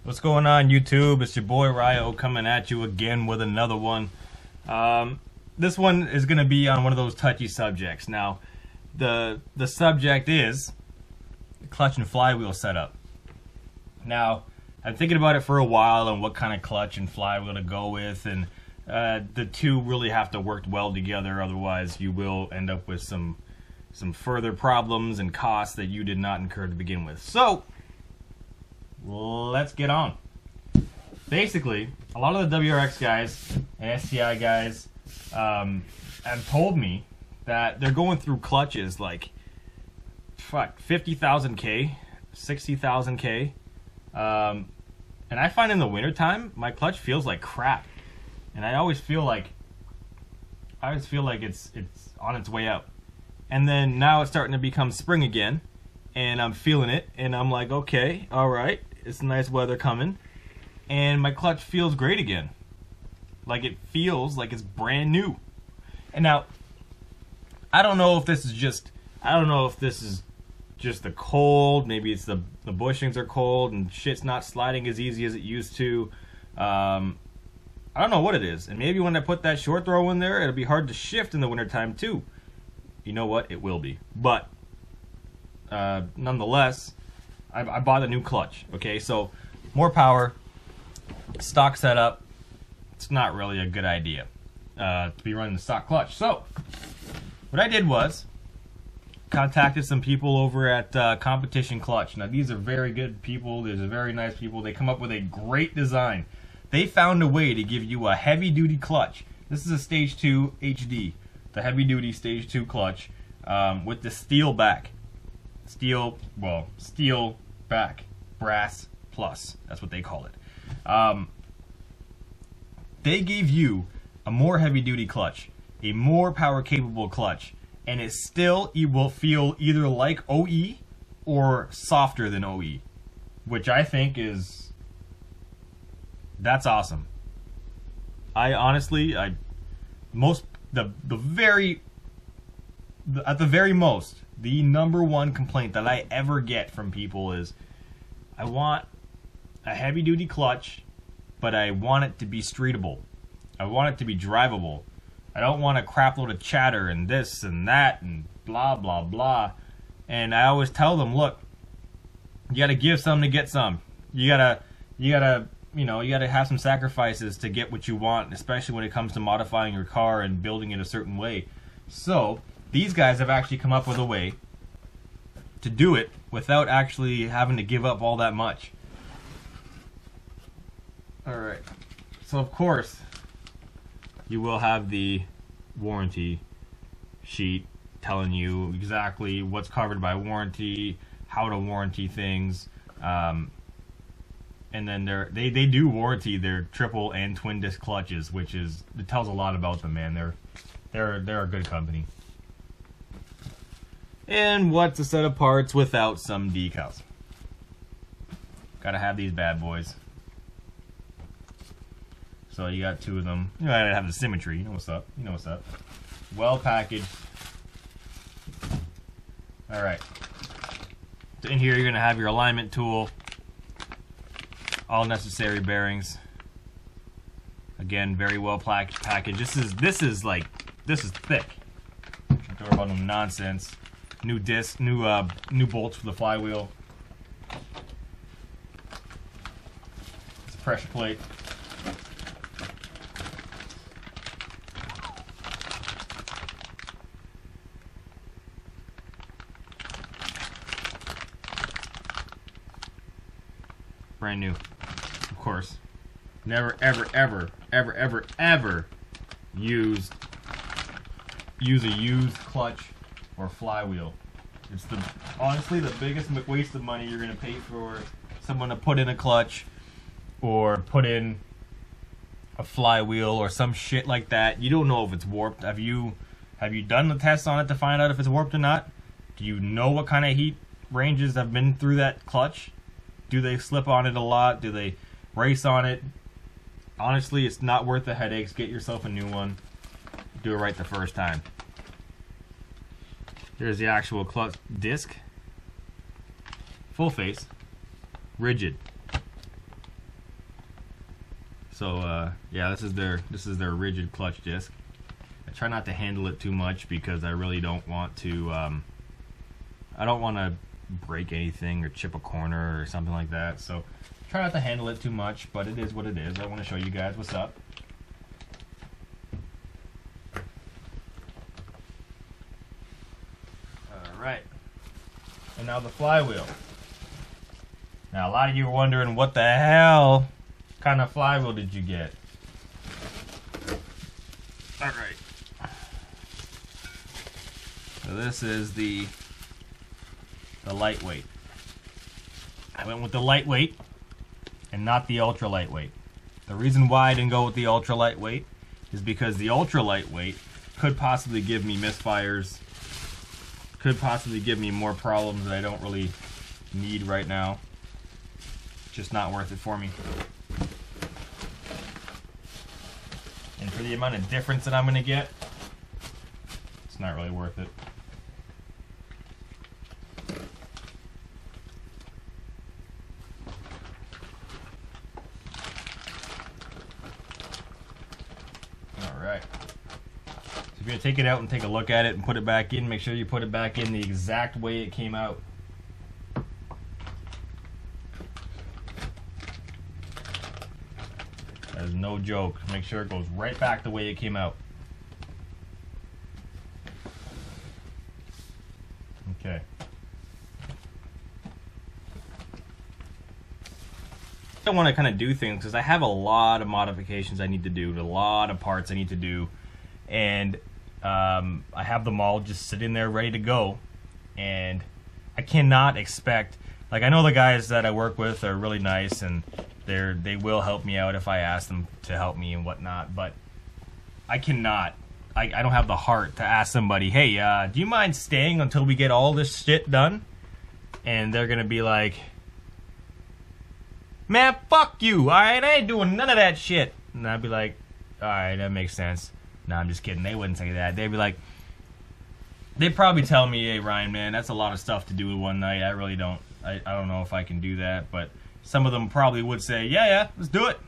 What's going on, YouTube? It's your boy Ryo coming at you again with another one. This one is going to be on one of those touchy subjects. Now, the subject is clutch and flywheel setup. Now, I'm thinking about it for a while and what kind of clutch and flywheel to go with, and the two really have to work well together. Otherwise, you will end up with some further problems and costs that you did not incur to begin with. So, let's get on. Basically, a lot of the WRX guys and STI guys have told me that they're going through clutches like 50,000 K, 60,000 K, and I find in the wintertime my clutch feels like crap, and I always feel like it's on its way out. And then now it's starting to become spring again, and I'm feeling it, and I'm like, okay, all right, it's nice weather coming, and my clutch feels great again. Like, it feels like it's brand new. And now, I don't know if this is just the cold. Maybe it's the bushings are cold and shit's not sliding as easy as it used to. I don't know what it is. And maybe when I put that short throw in there, it'll be hard to shift in the wintertime too. You know what? It will be. But nonetheless, I bought a new clutch. Okay, so more power, stock setup. It's not really a good idea to be running the stock clutch. So what I did was contacted some people over at Competition Clutch. Now, these are very good people. These are very nice people. They come up with a great design. They found a way to give you a heavy-duty clutch. This is a Stage 2 HD, the heavy-duty Stage 2 clutch with the steel back. Steel back, brass plus. That's what they call it. They gave you a more heavy-duty clutch, a more power-capable clutch, and it will feel either like OE or softer than OE, which I think that's awesome. I honestly, at the very most, the number one complaint that I ever get from people is, I want a heavy-duty clutch, but I want it to be streetable. I want it to be drivable. I don't want a crap load of chatter and this and that and blah blah blah. And I always tell them, look, you gotta give some to get some. You gotta have some sacrifices to get what you want, especially when it comes to modifying your car and building it a certain way. So these guys have actually come up with a way to do it without actually having to give up all that much. Alright, so of course you will have the warranty sheet telling you exactly what's covered by warranty, how to warranty things, and then they do warranty their triple and twin disc clutches, it tells a lot about them, man. They're a good company. And what's a set of parts without some decals? Gotta have these bad boys. So you got two of them. You gotta have the symmetry. You know what's up. You know what's up. Well packaged. Alright. So in here you're gonna have your alignment tool. All necessary bearings. Again, very well packaged. This is thick. Don't worry about no nonsense. New disc, new bolts for the flywheel. It's a pressure plate. Brand new, of course. Never, ever, ever, ever, ever, ever use a used clutch or flywheel. It's honestly the biggest waste of money you're gonna pay for someone to put in a clutch or put in a flywheel or some shit like that. You don't know if it's warped. Have you done the tests on it to find out if it's warped or not? Do you know what kind of heat ranges have been through that clutch? Do they slip on it a lot? Do they race on it? Honestly, it's not worth the headaches. Get yourself a new one. Do it right the first time. Here's the actual clutch disc. Full face. Rigid. So yeah, this is their rigid clutch disc. I try not to handle it too much because I really don't want to. I don't want to break anything or chip a corner or something like that. So try not to handle it too much, but it is what it is. I want to show you guys what's up. Alright. And now the flywheel. Now a lot of you are wondering what the hell kind of flywheel did you get? Alright. So this is the lightweight. I went with the lightweight and not the ultra lightweight. The reason why I didn't go with the ultra lightweight is because the ultra lightweight could possibly give me misfires, could possibly give me more problems that I don't really need right now. Just not worth it for me. And for the amount of difference that I'm going to get, it's not really worth it. Alright. So if you're going to take it out and take a look at it and put it back in, make sure you put it back in the exact way it came out. That is no joke. Make sure it goes right back the way it came out. Okay. I want to kind of do things because I have a lot of modifications I need to do, a lot of parts I need to do, and I have them all just sitting there ready to go. And I cannot expect, like, I know the guys that I work with are really nice and they will help me out if I ask them to help me and whatnot, but I cannot. I don't have the heart to ask somebody, hey, do you mind staying until we get all this shit done? And they're gonna be like, man, fuck you, alright? I ain't doing none of that shit. And I'd be like, alright, that makes sense. No, I'm just kidding. They wouldn't say that. They'd be like, they'd probably tell me, hey, Ryan, man, that's a lot of stuff to do in one night. I really don't. I don't know if I can do that, but some of them probably would say, yeah, let's do it.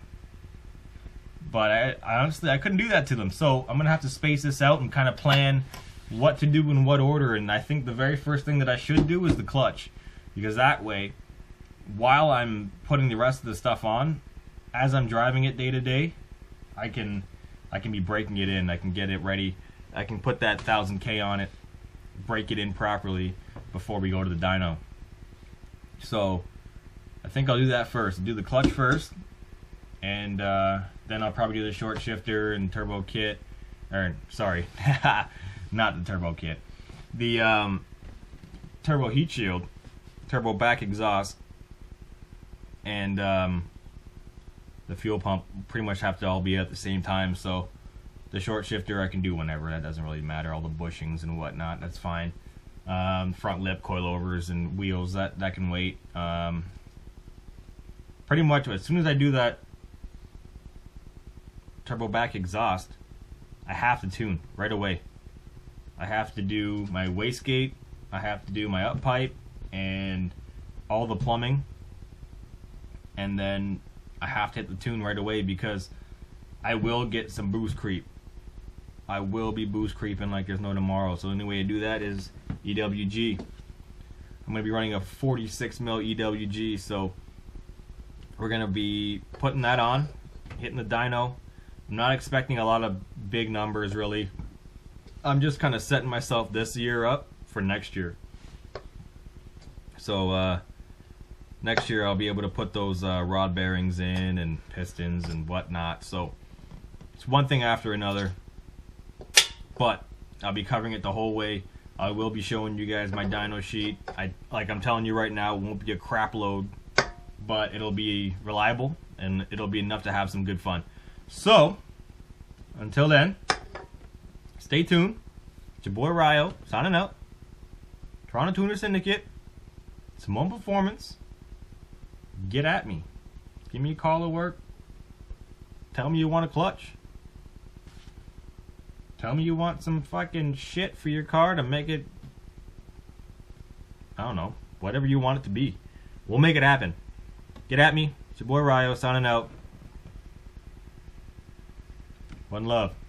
But I honestly, I couldn't do that to them. So I'm going to have to space this out and kind of plan what to do in what order. And I think the very first thing that I should do is the clutch. Because that way, while I'm putting the rest of the stuff on, as I'm driving it day to day, I can be breaking it in. I can get it ready. I can put that 1000K on it, break it in properly before we go to the dyno. So I think I'll do that first. Do the clutch first, and then I'll probably do the short shifter and turbo kit. Or sorry, not the turbo kit. The turbo heat shield, turbo back exhaust, and the fuel pump pretty much have to all be at the same time. So the short shifter I can do whenever. That doesn't really matter. All the bushings and whatnot, that's fine. Front lip coilovers and wheels, that can wait. Pretty much as soon as I do that turbo back exhaust, I have to tune right away. I have to do my wastegate, I have to do my up pipe and all the plumbing, and then I have to hit the tune right away because I will get some boost creep. I will be boost creeping like there's no tomorrow. So the only way to do that is EWG. I'm going to be running a 46 mil EWG, so we're going to be putting that on, hitting the dyno. I'm not expecting a lot of big numbers really. I'm just kind of setting myself this year up for next year. So next year I'll be able to put those rod bearings in and pistons and whatnot. So it's one thing after another, but I'll be covering it the whole way. I will be showing you guys my dyno sheet. Like I'm telling you right now, it won't be a crap load, but it'll be reliable and it'll be enough to have some good fun. So until then, stay tuned. It's your boy Ryo signing out. Toronto Tuner Syndicate. Simone Performance. Get at me. Give me a call at work. Tell me you want a clutch. Tell me you want some fucking shit for your car to make it, I don't know, whatever you want it to be. We'll make it happen. Get at me. It's your boy Ryo signing out. One love.